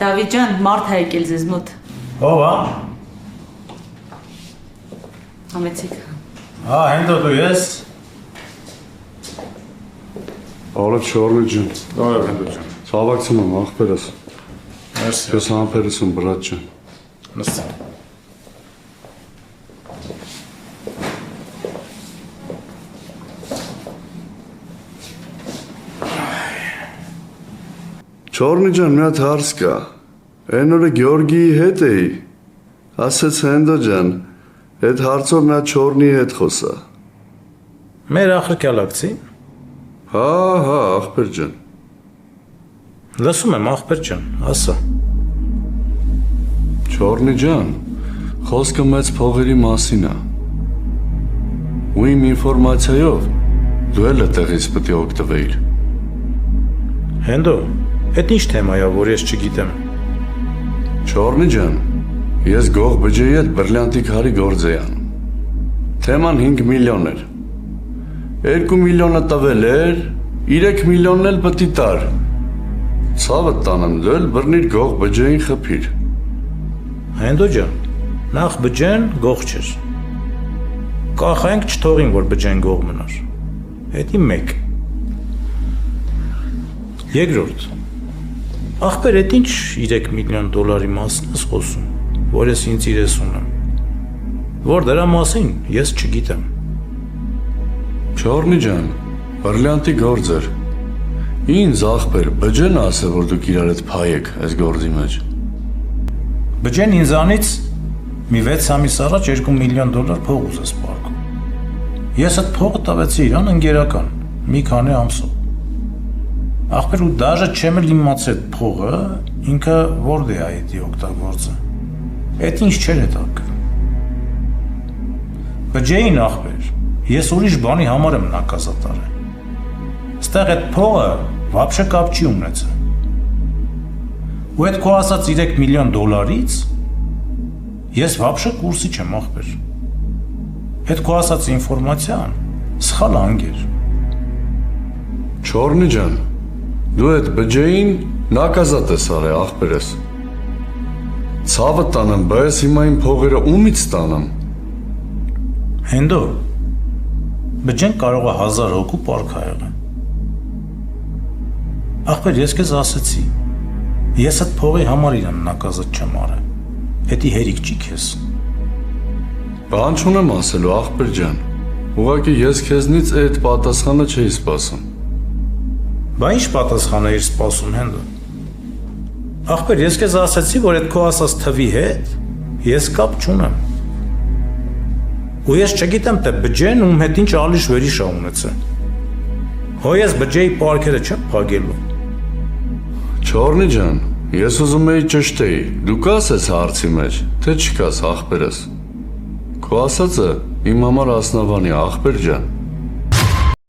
Դավիթ ջան, մարդ է եկել ձեզ մոտ։ Ով է։ Համեցեք։ Հենդո դու ես։ Արա Չորնի ջան։ Այո, Հենդո ջան։ Ցավակցում եմ ախպերս։ Մերսի։ Ես համբերես եմ բրատ ջան։ Նստի։ Չորնի ջան, մի հատ հարց կա։ Այն օրը Գյորգիի հետ էի։ Ասեց Հենդո ջան, այդ հարցով մի հատ Չորնիի հետ խոսա։ Մեր ախրկյալակցի։ Հա, ախպեր ջան։ Լսում եմ ախպեր ջան, ասա։ Չորնի ջան, խոսքը մեծ փողերի մասին է։ Ու իմ ինֆորմացիայով դու էլ այդտեղից պետք է օգտվեիր։ Հենդո, այդ ինչ թեմա է, որ ես չգիտեմ։ Չորնի ջան, ես գող բջեի հետ բրլյանտի քարի գործ էի անում։ Թեման 5 միլիոն էր։ 2 միլիոնը տվել էր, 3 միլիոնն էլ պետք է տար։ Ցավը տանեմ, դու էլ բռնիր գող բջեին խփիր։ Հենդո ջան, նախ բջեն գող չէր։ Կախենք չթողին, որ բջեն գող մնար։ Հետի մեկ։ Երկրորդ։ Ախպեր, այդ ինչ 3 միլիոն դոլարի մասին ես խոսում, որ ես ինձ իրես ունեմ։ Որ դրա մասին ես չգիտեմ։ Չորնի ջան, բրլյանտի գործ էր։ Ինձ ախպեր, բջեն ասե, որ դուք իրար հետ փայեք այս գործի մեջ։ Բջեն ինձանից մի 6 ամիս առաջ 2 միլիոն դոլար փող ուզես պարկում։ Ես այդ փողը տվեցի իրան ընկերական, մի քանի ամսով։ Ախպեր ու դաժե չեմ էլ իմացել այդ փողը ինքը որտե է այդ օգտագործը։ Այդ ինչ չէր հետաքրքրում։ Բջեին ախպեր, ես ուրիշ բանի համար եմ նակազատարել։ Ստեղ այդ փողը վաբշե կապ չի ունեցել։ Ու այդ քո ասած 3 միլիոն դոլարից ես վաբշե կուրսի չեմ ախպեր։ Այդ քո ասած ինֆորմացիան սխալ անգեր։ Չորնի ջան, դու այդ բջեին նակազատ ես արել ախպերս։ Ցավը տանեմ, բայց հիմա իմ փողերը ումից տանեմ։ Հենդո, բջեն կարող է 1000 հոգու պարկ ա եղել։ Ախպեր, ես քեզ ասեցի, ես այդ փողի համար իրան նակազատ չեմ արել։ Հետի հերիք չի քեզ։ Բան չունեմ ասելու ախպեր ջան։ Ուղղակի ես քեզնից այդ պատասխանը չէի սպասում։ Բա ինչ պատասխան էիր սպասում, Հենդո։ Ախպեր, ես քեզ ասեցի, որ այդ քո ասած թվի հետ ես կապ չունեմ։ Ու ես չգիտեմ, թե բջեն ում հետ ինչ ալիշ վերիշ ա ունեցել։ Հո ես բջեի պարկերը չեմ փակելու։ Չորնի ջան, ես ուզում էի ճշտեի։ Դու կաս ես հարցի մեջ, թե չկաս ախպերս։ Քո ասածը իմ համար ասնավանի ախպեր ջան։